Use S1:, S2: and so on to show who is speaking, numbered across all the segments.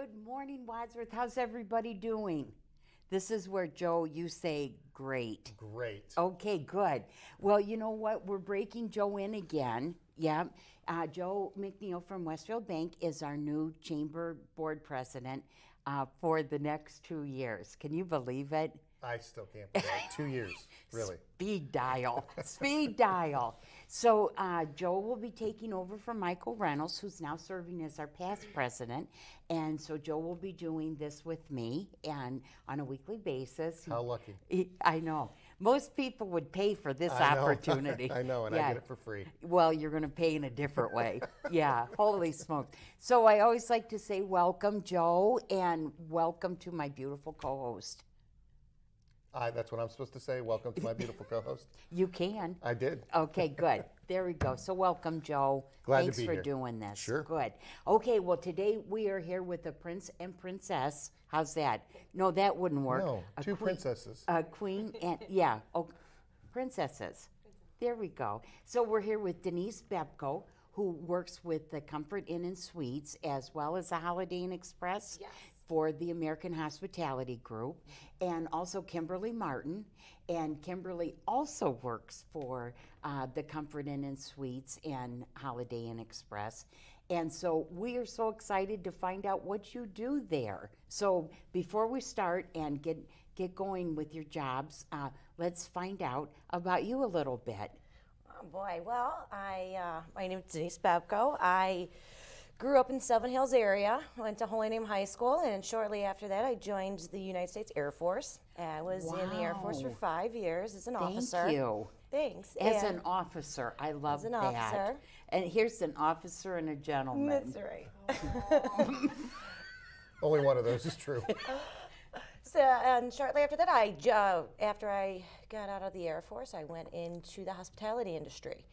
S1: Good morning, Wadsworth. How's everybody doing? This is where, Joe, you say great.
S2: Great.
S1: Okay, good. Well, you know what? We're breaking Joe in again. Yeah. Joe McNeil from Westfield Bank is our new chamber board president for the next 2 years. Can you believe it?
S2: I still can't believe it. 2 years, really.
S1: Speed dial. Speed dial. So Joe will be taking over from Michael Reynolds, who's now serving as our past president. And so Joe will be doing this with me and on a weekly basis.
S2: How lucky.
S1: I know. Most people would pay for this
S2: I know.
S1: opportunity.
S2: I know, and I get it for free.
S1: Well, you're going to pay in a different way. Yeah, holy smokes. So I always like to say welcome, Joe, and welcome to my beautiful co-host.
S2: That's what I'm supposed to say. Welcome to my beautiful co-host.
S1: You can.
S2: I did.
S1: Okay, good. There we go. So welcome, Joe.
S2: Glad
S1: Thanks
S2: to be
S1: for
S2: here.
S1: doing this.
S2: Sure.
S1: Good. Okay, well, today we are here with a prince and princess. How's that? No, that wouldn't work.
S2: No, two princesses.
S1: A queen and, yeah, princesses. There we go. So we're here with Denise Bebko, who works with the Comfort Inn and Suites as well as the Holiday Inn Express.
S3: Yes.
S1: For the American Hospitality Group, and also Kimberly Martin. And Kimberly also works for the Comfort Inn and Suites and Holiday Inn Express. And so we are so excited to find out what you do there. So before we start and get going with your jobs, let's find out about you a little bit.
S3: Oh boy, well, my name is Denise Babko. I grew up in Seven Hills area, went to Holy Name High School, and shortly after that I joined the United States Air Force. I was in the Air Force for 5 years as an officer.
S1: Thank you.
S3: Thanks.
S1: As an officer, I love
S3: as an
S1: that.
S3: officer.
S1: And here's an officer and a gentleman.
S3: That's right.
S2: Only one of those is true.
S3: So, and shortly after that, after I got out of the Air Force, I went into the hospitality industry.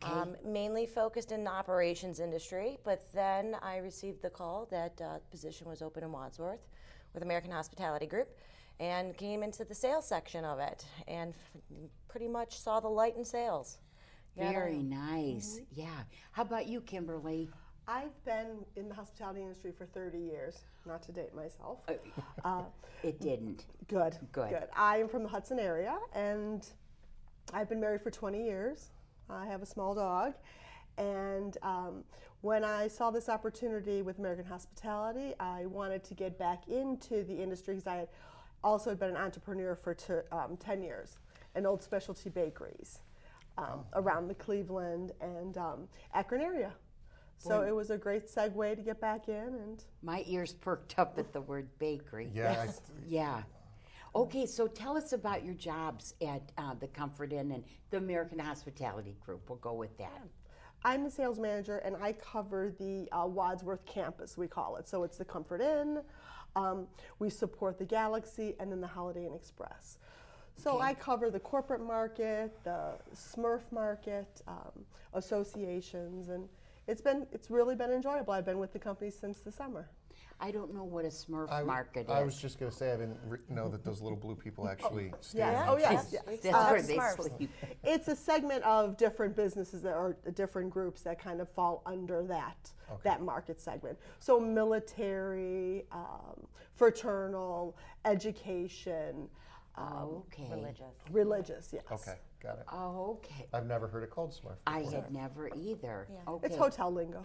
S1: Okay.
S3: Mainly focused in the operations industry, but then I received the call that position was open in Wadsworth with American Hospitality Group and came into the sales section of it and pretty much saw the light in sales.
S1: Very nice. Yeah. How about you, Kimberly?
S4: I've been in the hospitality industry for 30 years, not to date myself.
S1: It didn't.
S4: Good.
S1: Good.
S4: I am from the Hudson area, and I've been married for 20 years. I have a small dog, and when I saw this opportunity with American Hospitality, I wanted to get back into the industry because I had also been an entrepreneur for 10 years in old specialty bakeries around the Cleveland and Akron area. So it was a great segue to get back in. And
S1: My ears perked up at the word bakery.
S2: Yeah.
S1: Yeah. Okay, so tell us about your jobs at the Comfort Inn and the American Hospitality Group. We'll go with that.
S4: I'm the sales manager, and I cover the Wadsworth campus, we call it. So it's the Comfort Inn, we support the Galaxy, and then the Holiday Inn Express. So
S1: Okay.
S4: I cover the corporate market, the Smurf market, associations, and it's really been enjoyable. I've been with the company since the summer.
S1: I don't know what a Smurf market is.
S2: I was just going to say I didn't know that those little blue people actually stay
S4: yes.
S2: in
S4: Oh,
S2: the
S4: yes,
S2: trees.
S4: yes.
S1: That's where they
S3: Smurfs.
S1: sleep.
S4: It's a segment of different businesses that are different groups that kind of fall under that market segment. So military, fraternal, education,
S1: Okay.
S3: Religious.
S4: yes.
S2: Okay, got it.
S1: Oh, okay.
S2: I've never heard it called Smurf
S1: I
S2: before.
S1: had never either.
S3: Yeah.
S1: Okay.
S4: It's hotel lingo.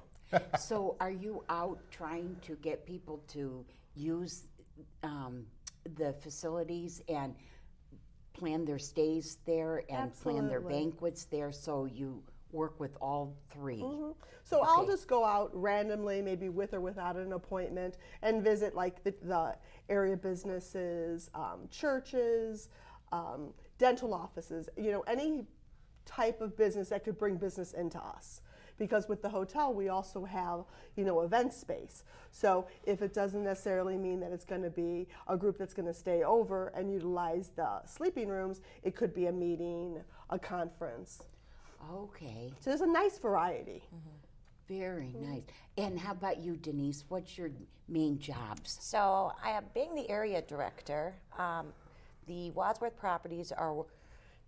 S1: So are you out trying to get people to use the facilities and plan their stays there and plan their
S4: Absolutely.
S1: banquets there, so you work with all three?
S4: Mm-hmm. So I'll
S1: Okay.
S4: just go out randomly, maybe with or without an appointment, and visit like the area businesses, churches, dental offices, any type of business that could bring business into us. Because with the hotel, we also have, event space. So if it doesn't necessarily mean that it's going to be a group that's going to stay over and utilize the sleeping rooms, it could be a meeting, a conference.
S1: Okay,
S4: So there's a nice variety.
S1: very nice. And how about you, Denise? What's your main jobs?
S3: So, being the area director, the Wadsworth properties are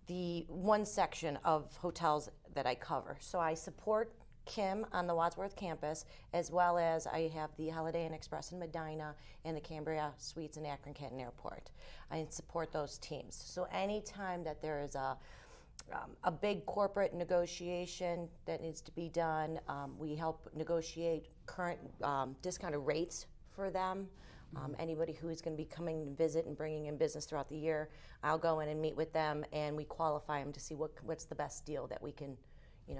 S3: the one section of hotels that I cover. So I support Kim on the Wadsworth campus, as well as I have the Holiday Inn Express in Medina and the Cambria Suites in Akron Canton Airport. I support those teams. So anytime that there is a big corporate negotiation that needs to be done, we help negotiate current discounted rates for them. Anybody who is going to be coming to visit and bringing in business throughout the year, I'll go in and meet with them, and we qualify them to see what's the best deal that we can,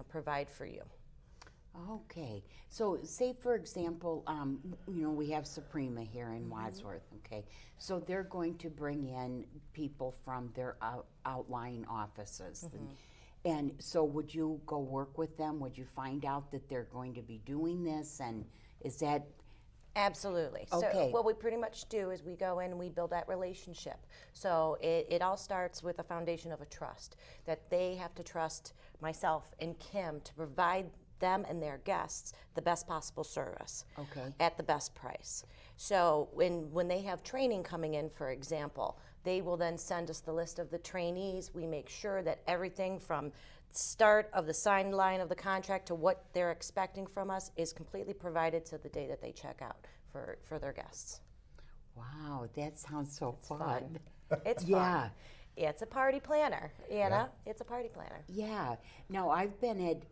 S3: provide for you.
S1: Okay, so say for example, we have Suprema here in Wadsworth, okay? So they're going to bring in people from their outlying offices. And so would you go work with them? Would you find out that they're going to be doing this? And is that...
S3: Absolutely.
S1: Okay.
S3: So what we pretty much do is we go in and we build that relationship. So it all starts with a foundation of a trust, that they have to trust myself and Kim to provide them and their guests the best possible service at the best price. So when they have training coming in, for example, they will then send us the list of the trainees. We make sure that everything from start of the signed line of the contract to what they're expecting from us is completely provided to the day that they check out for their guests.
S1: Wow, that sounds so fun.
S3: It's
S1: Yeah.
S3: fun. Yeah, it's a party planner, It's a party planner.
S1: Yeah. Now, I've been at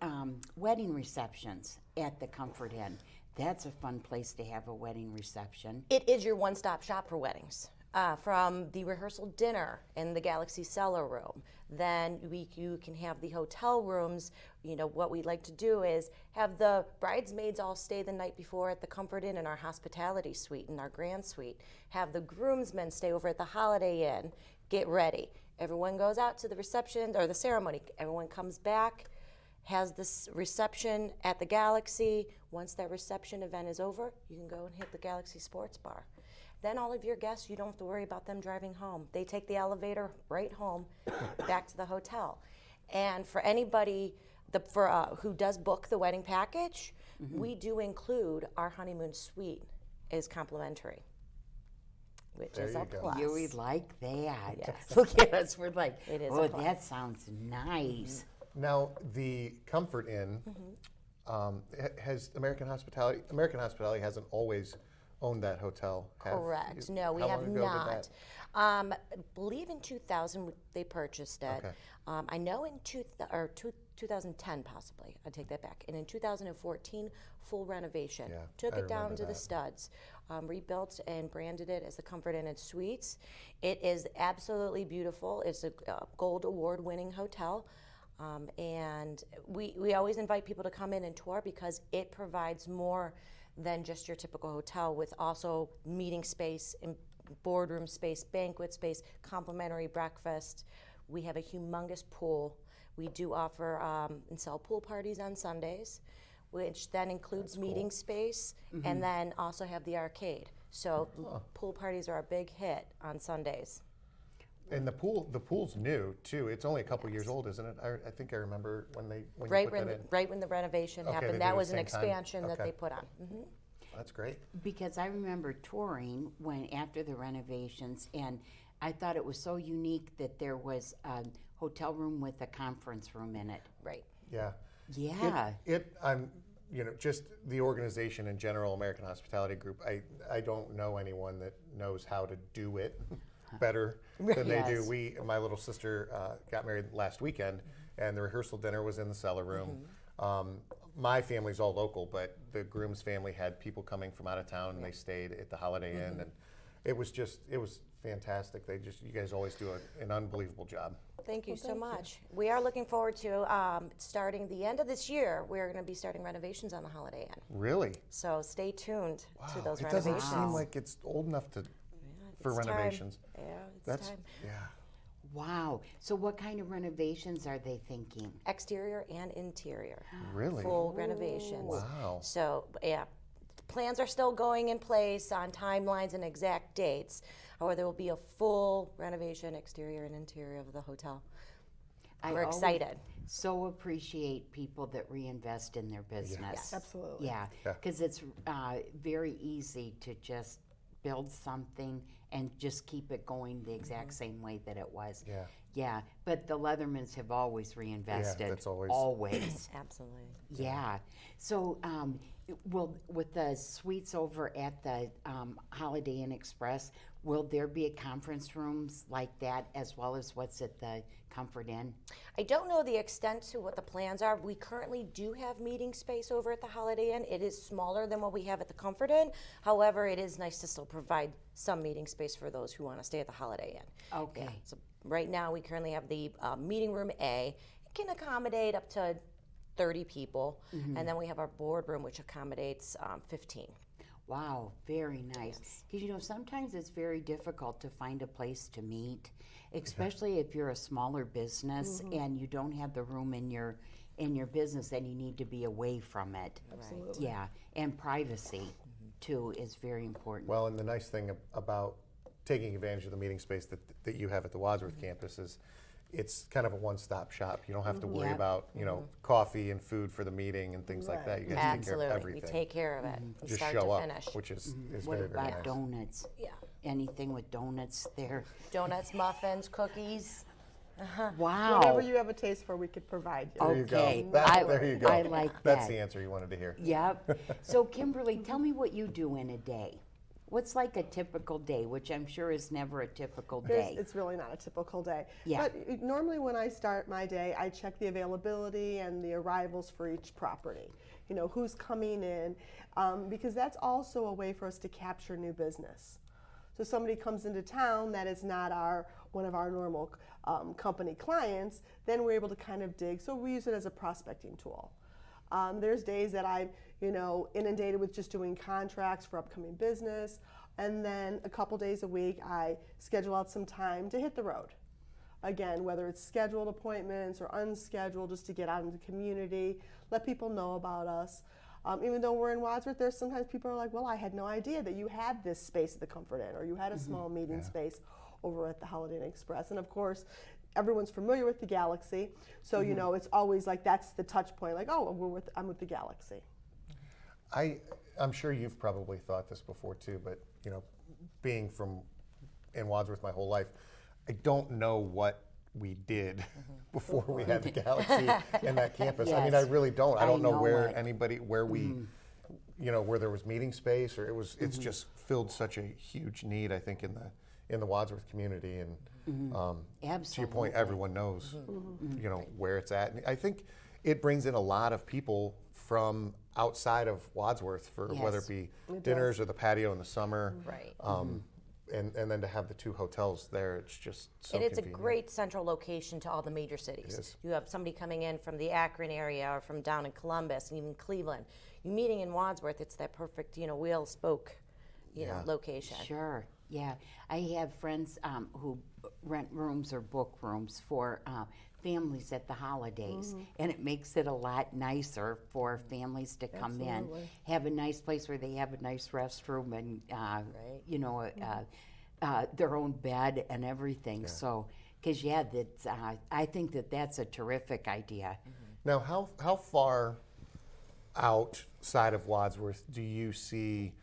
S1: wedding receptions at the Comfort Inn. That's a fun place to have a wedding reception.
S3: It is your one-stop shop for weddings. From the rehearsal dinner in the Galaxy Cellar Room. Then you can have the hotel rooms. What we like to do is have the bridesmaids all stay the night before at the Comfort Inn in our hospitality suite, in our grand suite. Have the groomsmen stay over at the Holiday Inn, get ready. Everyone goes out to the reception or the ceremony. Everyone comes back, has this reception at the Galaxy. Once that reception event is over, you can go and hit the Galaxy Sports Bar. Then all of your guests, you don't have to worry about them driving home. They take the elevator right home, back to the hotel. And for anybody who does book the wedding package, we do include our honeymoon suite is complimentary, which
S2: There
S3: is
S2: you
S3: a
S2: go.
S3: plus.
S1: You would like that.
S3: Yes.
S1: Look at us, we're like,
S3: It is a
S1: oh,
S3: plus.
S1: that sounds nice.
S2: Now, the Comfort Inn has American Hospitality. American Hospitality hasn't always owned that hotel.
S3: Correct. No, we
S2: how
S3: have
S2: long ago did
S3: not.
S2: that-
S3: I believe in 2000 they purchased it.
S2: Okay.
S3: I know in 2010 possibly. I take that back. And in 2014, full renovation.
S2: Yeah,
S3: Took
S2: I
S3: it down
S2: remember
S3: to the
S2: that.
S3: studs, rebuilt and branded it as the Comfort Inn and Suites. It is absolutely beautiful. It's a gold award-winning hotel. And we always invite people to come in and tour because it provides more than just your typical hotel, with also meeting space and boardroom space, banquet space, complimentary breakfast. We have a humongous pool. We do offer and sell pool parties on Sundays, which then includes meeting space, and then also have the arcade. So pool parties are a big hit on Sundays.
S2: And the pool's new too. It's only a couple years old, isn't it? I think I remember when you
S3: Right
S2: put that in.
S3: right when the renovation
S2: Okay, they
S3: happened,
S2: did
S3: that
S2: it
S3: was an
S2: same time.
S3: expansion that
S2: Okay.
S3: they put on.
S2: That's great.
S1: Because I remember touring after the renovations, and I thought it was so unique that there was a hotel room with a conference room in it.
S3: Right.
S2: Yeah.
S1: Yeah.
S2: I'm just the organization in general, American Hospitality Group. I don't know anyone that knows how to do it better than they do.
S1: Yes.
S2: My little sister got married last weekend, and the rehearsal dinner was in the cellar room. My family's all local, but the groom's family had people coming from out of town, and they stayed at the Holiday Inn, and it was fantastic. You guys always do an unbelievable job.
S3: Thank you so much. We are looking forward to starting the end of this year. We're going to be starting renovations on the Holiday Inn.
S2: Really?
S3: So stay tuned to those
S2: It
S3: renovations.
S2: doesn't seem like it's old enough for
S3: It's time.
S2: renovations.
S3: Yeah, it's
S2: That's
S3: time.
S2: yeah.
S1: Wow. So what kind of renovations are they thinking?
S3: Exterior and interior.
S2: Really?
S3: Full renovations.
S2: Wow.
S3: So, yeah, plans are still going in place on timelines and exact dates. However, there will be a full renovation, exterior and interior of the hotel. We're
S1: always
S3: excited.
S1: So appreciate people that reinvest in their business.
S3: Yes.
S4: Absolutely.
S1: Yeah,
S2: Yeah.
S1: because it's very easy to just build something and just keep it going the exact same way that it was.
S2: Yeah.
S1: Yeah, but the Leathermans have always reinvested.
S2: that's always-
S1: Always.
S3: Absolutely.
S1: Yeah. So, with the suites over at the Holiday Inn Express, will there be a conference rooms like that as well as what's at the Comfort Inn?
S3: I don't know the extent to what the plans are. We currently do have meeting space over at the Holiday Inn. It is smaller than what we have at the Comfort Inn. However, it is nice to still provide some meeting space for those who want to stay at the Holiday Inn.
S1: Okay.
S3: Yeah, so right now, we currently have the meeting room A. It can accommodate up to 30 people. And then we have our boardroom, which accommodates 15.
S1: Wow, very nice. Because sometimes it's very difficult to find a place to meet, especially if you're a smaller business and you don't have the room in your business, and you need to be away from it.
S4: Absolutely.
S1: Yeah, and privacy too is very important.
S2: Well, and the nice thing about taking advantage of the meeting space that you have at the Wadsworth campus is it's kind of a one-stop shop. You don't have to worry
S1: Yep.
S2: about, coffee and food for the and things like that. You guys take care of
S3: Absolutely.
S2: everything.
S3: We take care of it from
S2: Just
S3: start
S2: show
S3: to
S2: up,
S3: finish.
S2: which is
S1: What
S2: very, very
S1: about
S2: nice.
S1: donuts?
S3: Yeah.
S1: Anything with donuts there?
S3: Donuts, muffins, cookies.
S1: Wow.
S4: Whatever you have a taste for, we could provide you.
S2: There you
S1: Okay.
S2: go. There you go.
S1: I like
S2: That's
S1: that.
S2: the answer you wanted to hear.
S1: Yep. So, Kimberly, tell me what you do in a day. What's like a typical day, which I'm sure is never a typical day?
S4: It's really not a typical day.
S1: Yeah.
S4: But normally when I start my day, I check the availability and the arrivals for each property. Who's coming in, because that's also a way for us to capture new business. So somebody comes into town that is not one of our normal company clients, then we're able to kind of dig. So we use it as a prospecting tool. There's days that I'm, inundated with just doing contracts for upcoming business, and then a couple days a week I schedule out some time to hit the road. Again, whether it's scheduled appointments or unscheduled, just to get out into the community, let people know about us. Even though we're in Wadsworth, there's sometimes people are like, well, I had no idea that you had this space at the Comfort Inn, or you had a small meeting space over at the Holiday Inn Express. And of course, everyone's familiar with the Galaxy, so it's always like that's the touch point, like, oh, I'm with the Galaxy.
S2: I'm sure you've probably thought this before too, but being in Wadsworth my whole life, I don't know what we did before we had the Galaxy and that campus. I mean, I
S1: Yes.
S2: really don't. I don't know where
S1: it.
S2: where we, where there was meeting space, or it's just filled such a huge need, I think, in the Wadsworth community. And to your point,
S1: Absolutely.
S2: everyone knows, where it's at. And I think it brings in a lot of people from outside of Wadsworth for whether it be dinners or the patio in the summer.
S3: Right.
S2: And then to have the two hotels there, it's just so
S3: And it's a
S2: convenient.
S3: great central location to all the major cities.
S2: is.
S3: You have somebody coming in from the Akron area or from down in Columbus and even Cleveland. You meeting in Wadsworth, it's that perfect, wheel spoke, location.
S1: Sure. Yeah. I have friends who rent rooms or book rooms for families at the holidays, and it makes it a lot nicer for families to come in, have a nice place where they have a nice restroom and their own bed and everything. So, because that's I think that's a terrific idea.
S2: Now, how far outside of Wadsworth do you see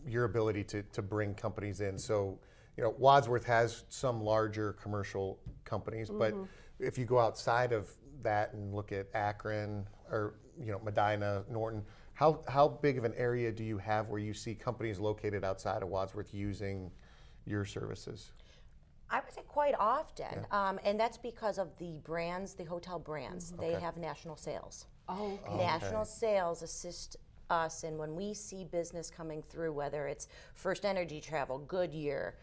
S2: your ability to bring companies in? So, Wadsworth has some larger commercial companies, but if you go outside of that and look at Akron or Medina, Norton, how big of an area do you have where you see companies located outside of Wadsworth using your services?
S3: I would say quite often, and that's because of the brands, the hotel brands. They have national sales.
S1: Oh, okay.
S3: National sales assist us, and when we see business coming through, whether it's First Energy Travel, Goodyear,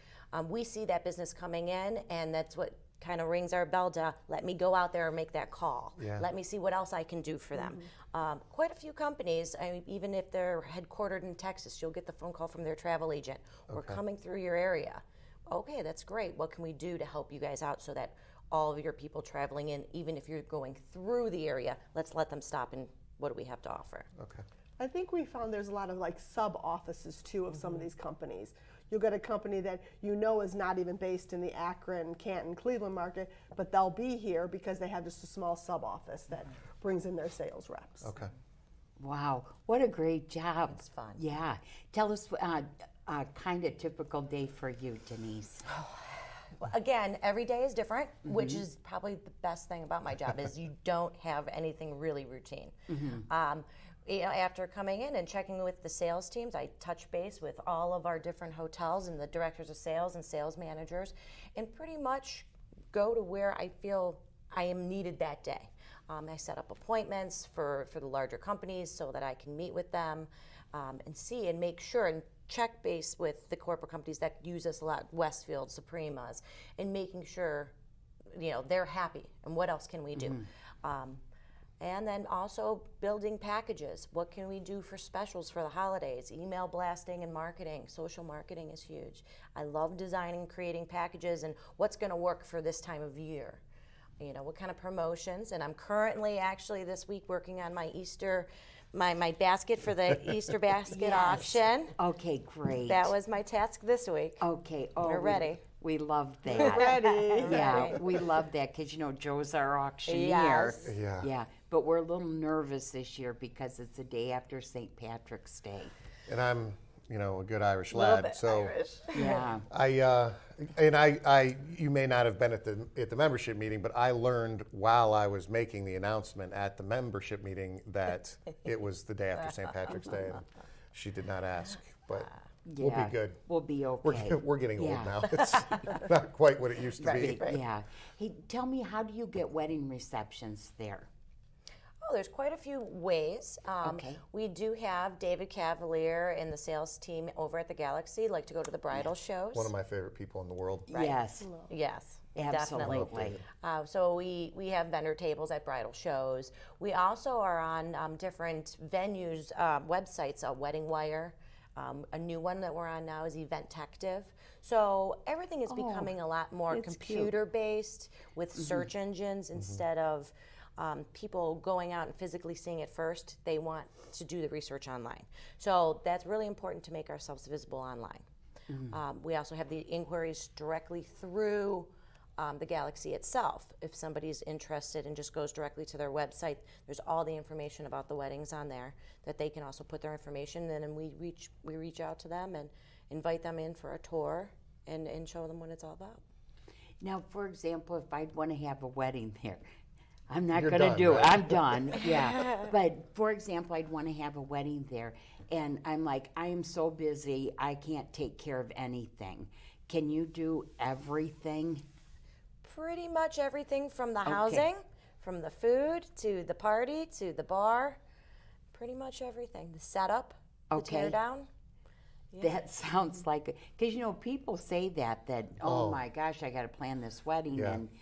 S3: we see that business coming in, and that's what kind of rings our bell to let me go out there and make that call.
S2: Yeah.
S3: Let me see what else I can do for them. Quite a few companies, even if they're headquartered in Texas, you'll get the phone call from their travel agent. We're coming through your area. Okay, that's great. What can we do to help you guys out so that all of your people traveling in, even if you're going through the area, let's let them stop and what do we have to offer?
S2: Okay.
S4: I think we found there's a lot of sub offices too of some of these companies. You'll get a company that is not even based in the Akron, Canton, Cleveland market, but they'll be here because they have just a small sub office that brings in their sales reps.
S2: Okay.
S1: Wow, what a great job.
S3: It's fun.
S1: Yeah. Tell us a kind of typical day for you, Denise.
S3: Again, every day is different, which is probably the best thing about my job is you don't have anything really routine. After coming in and checking with the sales teams, I touch base with all of our different hotels and the directors of sales and sales managers, and pretty much go to where I feel I am needed that day. I set up appointments for the larger companies so that I can meet with them and see and make sure and check base with the corporate companies that use us a lot, Westfield, Supremas, and making sure they're happy and what else can we do. And then also building packages. What can we do for specials for the holidays? Email blasting and marketing. Social marketing is huge. I love designing, creating packages and what's going to work for this time of year. What kind of promotions. And I'm currently actually this week working on my Easter, my basket for the Easter basket auction.
S1: Okay, great.
S3: That was my task this week.
S1: Okay.
S3: We're ready.
S1: We love that.
S4: Ready.
S1: Yeah, we love that because Joe's our auctioneer.
S3: Yes.
S2: Yeah.
S1: But we're a little nervous this year because it's the day after St. Patrick's Day.
S2: And I'm, a good Irish
S3: Little
S2: lad,
S3: bit
S2: so
S3: Irish.
S1: Yeah.
S2: I you may not have been at the membership meeting, but I learned while I was making the announcement at the membership meeting that it was the day after St. Patrick's Day, and she did not ask, but we'll be good.
S1: We'll be okay.
S2: We're getting old
S1: Yeah.
S2: now. It's not quite what it used to be.
S1: Yeah. Hey, tell me, how do you get wedding receptions there?
S3: Oh, there's quite a few ways.
S1: Okay.
S3: We do have David Cavalier and the sales team over at the Galaxy like to go to the bridal shows.
S2: One of my favorite people in the world.
S1: Yes.
S3: Yes,
S1: Absolutely.
S3: definitely. So we have vendor tables at bridal shows. We also are on different venues, websites, Wedding Wire. A new one that we're on now is Eventective. So everything is becoming a lot more
S1: it's cute.
S3: computer-based with search engines instead of people going out and physically seeing it first. They want to do the research online. So that's really important to make ourselves visible online. We also have the inquiries directly through the Galaxy itself. If somebody's interested and just goes directly to their website, there's all the information about the weddings on there that they can also put their information in, and we reach out to them and invite them in for a tour and show them what it's all about.
S1: Now, for example, if I'd want to have a wedding there, I'm not
S2: You're
S1: going to
S2: done,
S1: do it.
S2: right?
S1: I'm done. Yeah. But for example, I'd want to have a wedding there, and I'm like, I am so busy, I can't take care of anything. Can you do everything?
S3: Pretty much everything from the housing, from the food to the party to the bar, pretty much everything. The setup, the tear down.
S1: That sounds like, because people say that oh my gosh, I got to plan this wedding,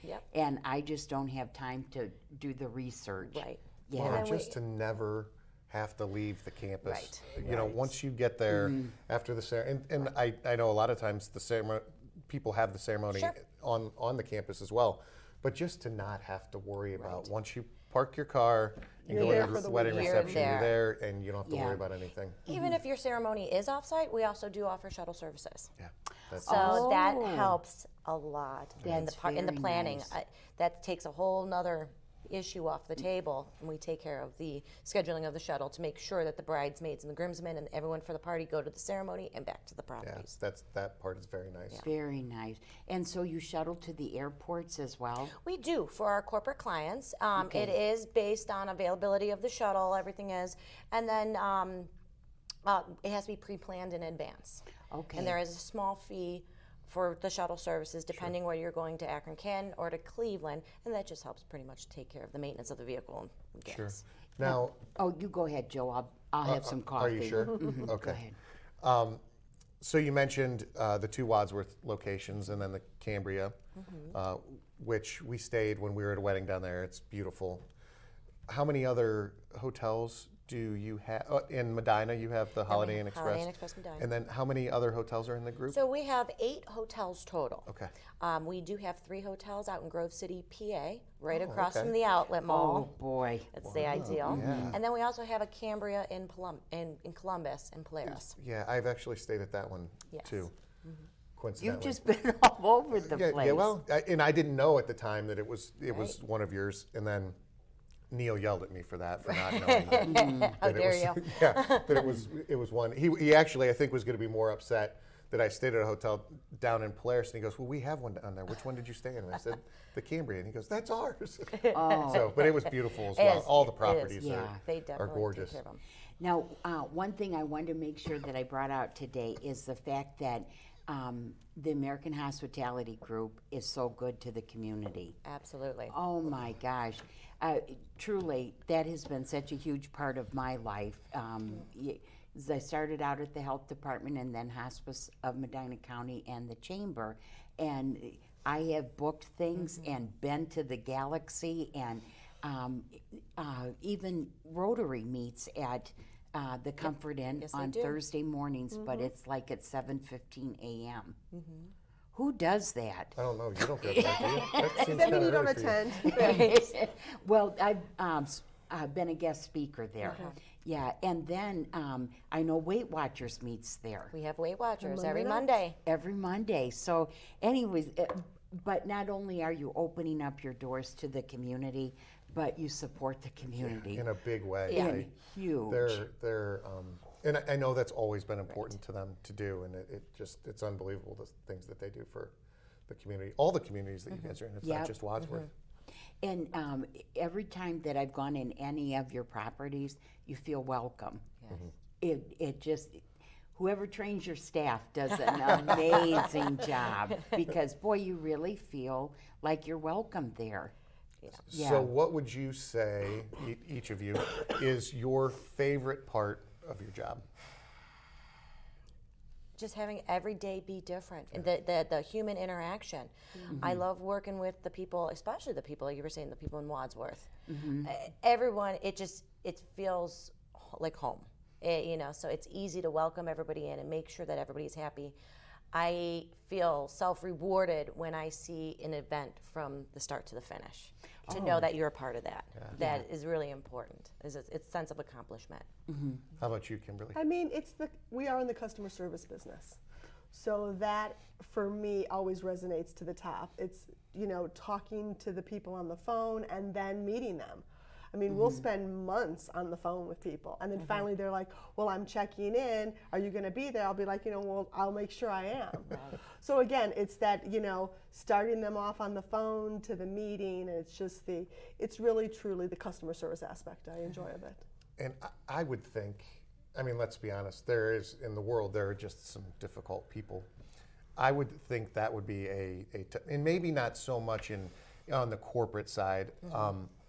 S2: Yeah.
S1: and I just don't have time to do the research.
S3: Right.
S1: Yeah.
S2: Or
S3: then
S2: just to never have to leave the campus.
S3: Right.
S2: Once you get there after the ceremony, and I know a lot of times the ceremony, people have the ceremony on the campus as well, but just to not have to worry about once you park your car and
S4: You're
S2: go
S4: there
S2: to
S4: for
S2: the
S4: the
S2: wedding
S4: weekend.
S2: reception,
S3: You're
S2: you're there and you don't have to worry about anything.
S3: Even if your ceremony is offsite, we also do offer shuttle services.
S2: Yeah, that's
S3: So that helps a lot in
S1: That's
S3: the
S1: very
S3: planning.
S1: nice.
S3: That takes a whole nother issue off the table, and we take care of the scheduling of the shuttle to make sure that the bridesmaids and the groomsmen and everyone for the party go to the ceremony and back to the properties.
S2: that part is very nice.
S1: Very nice. And so you shuttle to the airports as well?
S3: We do for our corporate clients. It is based on availability of the shuttle, everything is, and then it has to be pre-planned in advance.
S1: Okay.
S3: And there is a small fee for the shuttle services, depending whether you're going to Akron, Ken, or to Cleveland, and that just helps pretty much take care of the maintenance of the vehicle and gas.
S2: Sure. Now,
S1: Oh, you go ahead, Joe. I'll have some coffee.
S2: are you sure? Okay.
S1: Go ahead.
S2: So you mentioned the two Wadsworth locations and then the Cambria, which we stayed when we were at a wedding down there. It's beautiful. How many other hotels do you have? In Medina, you have the Holiday Inn Express.
S3: Holiday Inn Express Medina.
S2: And then how many other hotels are in the group?
S3: So we have 8 hotels total.
S2: Okay.
S3: We do have 3 hotels out in Grove City, PA, right across
S2: okay.
S3: from the outlet
S1: Oh,
S3: mall.
S1: boy.
S3: That's the ideal.
S2: Yeah.
S3: And then we also have a Cambria in Columbus and Polaris.
S2: Yeah, I've actually stayed at that one
S3: Yes.
S2: too.
S1: You've
S2: Coincidentally.
S1: just been all over the place.
S2: Yeah, well, and I didn't know at the time that it was one of yours, and then Neil yelled at me for that, for not knowing that,
S3: How
S2: that
S3: dare
S2: it
S3: you?
S2: was, yeah, that it was one. He actually, I think, was going to be more upset that I stayed at a hotel down in Polaris, and he goes, well, we have one down there. Which one did you stay in? And I said, the Cambria. And he goes, that's ours. So, but it was beautiful as well. All the properties
S1: Yeah.
S3: They
S2: are
S3: definitely
S2: gorgeous.
S3: take care of them.
S1: Now, one thing I wanted to make sure that I brought out today is the fact that the American Hospitality Group is so good to the community.
S3: Absolutely.
S1: Oh my gosh. Truly, that has been such a huge part of my life. I started out at the health department and then hospice of Medina County and the chamber. And I have booked things and been to the Galaxy, and even Rotary meets at the Comfort Inn
S3: Yes, they
S1: on
S3: do.
S1: Thursday mornings, but it's like at 7:15 a.m. Who does that?
S2: I don't know. You don't get that, do you? That seems
S4: Does that mean
S2: kinda
S4: you don't
S2: early for you.
S4: attend?
S1: Well, I've been a guest speaker there. Yeah, and then I know Weight Watchers meets there
S3: We have Weight Watchers
S4: Monday
S3: every
S4: nights.
S3: Monday.
S1: every Monday. So, anyways, but not only are you opening up your doors to the community, but you support the community.
S2: In a big way.
S1: In huge.
S2: They're and I know that's always been important to them to do, and it's unbelievable the things that they do for the community, all the communities that you guys are in. It's
S1: Yep.
S2: not just Wadsworth.
S1: And every time that I've gone in any of your properties, you feel welcome. It just, whoever trains your staff does an amazing job, because boy, you really feel like you're welcome there. Yeah.
S2: So what would you say, each of you, is your favorite part of your job?
S3: Just having every day be different, and the human interaction. I love working with the people, especially the people, like you were saying, the people in Wadsworth. Everyone, it feels like home. So it's easy to welcome everybody in and make sure that everybody's happy. I feel self-rewarded when I see an event from the start to the finish. To know that you're a part of that. That is really important. It's a sense of accomplishment.
S2: How about you, Kimberly?
S4: I mean, we are in the customer service business. So that, for me, always resonates to the top. It's, talking to the people on the phone and then meeting them. I mean, we'll spend months on the phone with people. And then finally they're like, well, I'm checking in. Are you going to be there? I'll be like, well, I'll make sure I am. So again, it's that, starting them off on the phone to the meeting. And it's really, truly the customer service aspect I enjoy of it.
S2: And I would think, I mean, let's be honest, in the world, there are just some difficult people. I would think that would be and maybe not so much on the corporate side,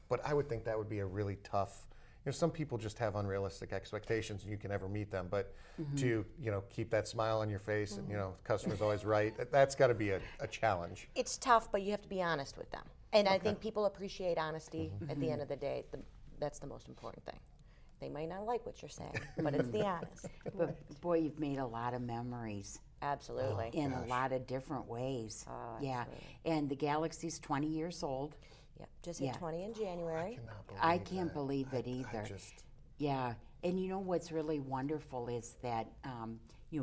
S2: but I would think that would be a really tough, some people just have unrealistic expectations and you can never meet them, but to, keep that smile on your face and, the customer's always right, that's got to be a challenge.
S3: It's tough, but you have to be honest with them. And I think people appreciate honesty at the end of the day. That's the most important thing. They might not like what you're saying, but it's the honest.
S1: But boy, you've made a lot of memories.
S3: Absolutely.
S1: In a lot of different ways.
S3: Oh,
S1: yeah.
S3: absolutely.
S1: And the Galaxy's 20 years old.
S3: Yep. Just hit 20 in January.
S1: I can't believe it either.
S2: I just,
S1: Yeah. And what's really wonderful is that,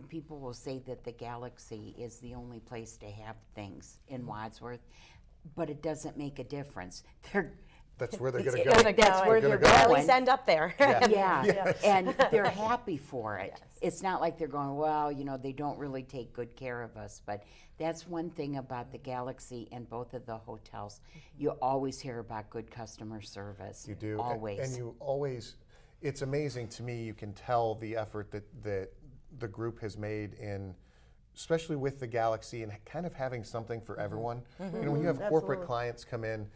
S1: people will say that the Galaxy is the only place to have things in Wadsworth, but it doesn't make a difference.
S2: that's where they're going to
S3: Gonna
S2: go.
S1: That's where
S2: They're
S1: they're
S2: gonna
S3: At
S2: go.
S3: least
S1: going.
S3: end up there.
S1: Yeah. And they're happy for it.
S3: Yes.
S1: It's not like they're going, well, they don't really take good care of us. But that's one thing about the Galaxy and both of the hotels. You always hear about good customer service.
S2: You do.
S1: Always.
S2: And you always, it's amazing to me, you can tell the effort that the group has made especially with the Galaxy and kind of having something for everyone. When you have corporate
S4: Absolutely.
S2: clients come in,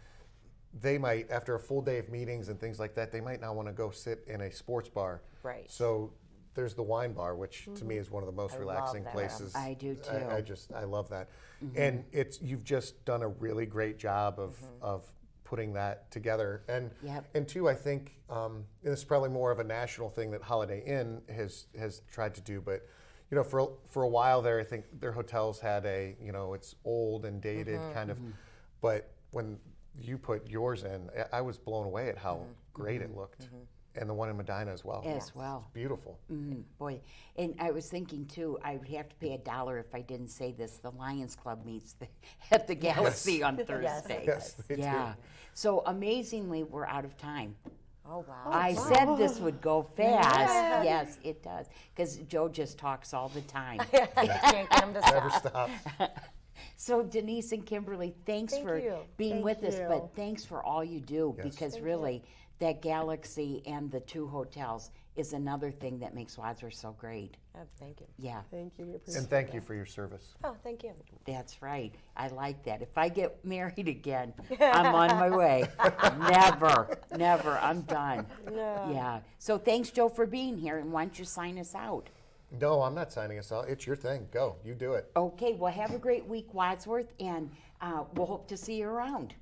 S2: they might, after a full day of meetings and things like that, they might not want to go sit in a sports bar.
S3: Right.
S2: So there's the wine bar, which to me is one of the most
S3: I
S2: relaxing
S3: love that.
S2: places.
S1: I do too.
S2: I love that. And you've just done a really great job of putting that together. And
S1: Yep.
S2: and two, I think and this is probably more of a national thing that Holiday Inn has tried to do, but for a while there, I think their hotels had it's old and dated kind of, but when you put yours in, I was blown away at how great it looked. And the one in Medina as well.
S1: As well.
S2: It's beautiful.
S1: Boy, and I was thinking too, I would have to pay $1 if I didn't say this. The Lions Club meets at the Galaxy on Thursday.
S2: Yes, they do.
S1: Yeah. So amazingly, we're out of time.
S3: Oh, wow.
S1: I said this would go fast. Yes, it does. Because Joe just talks all the time.
S3: You can't get 'em to
S2: Never
S3: stop.
S2: stop.
S1: So Denise and Kimberly, thanks
S3: Thank
S1: for
S3: you.
S1: being
S4: Thank
S1: with us,
S4: you.
S1: but thanks for all you do
S2: Yes.
S1: because
S3: Thank
S1: really that Galaxy and the 2 hotels is another thing that makes Wadsworth so great.
S3: Oh, thank you.
S1: Yeah,
S4: Thank you. We appreciate
S2: And thank you for your service.
S3: Oh, thank you.
S1: that's right. I like that. If I get married again, I'm on my way. Never. I'm done.
S3: No.
S1: Yeah. So thanks, Joe, for being here. And why don't you sign us out?
S2: No, I'm not signing us out. It's your thing. Go. You do it.
S1: Okay. Well, have a great week, Wadsworth, and we'll hope to see you around.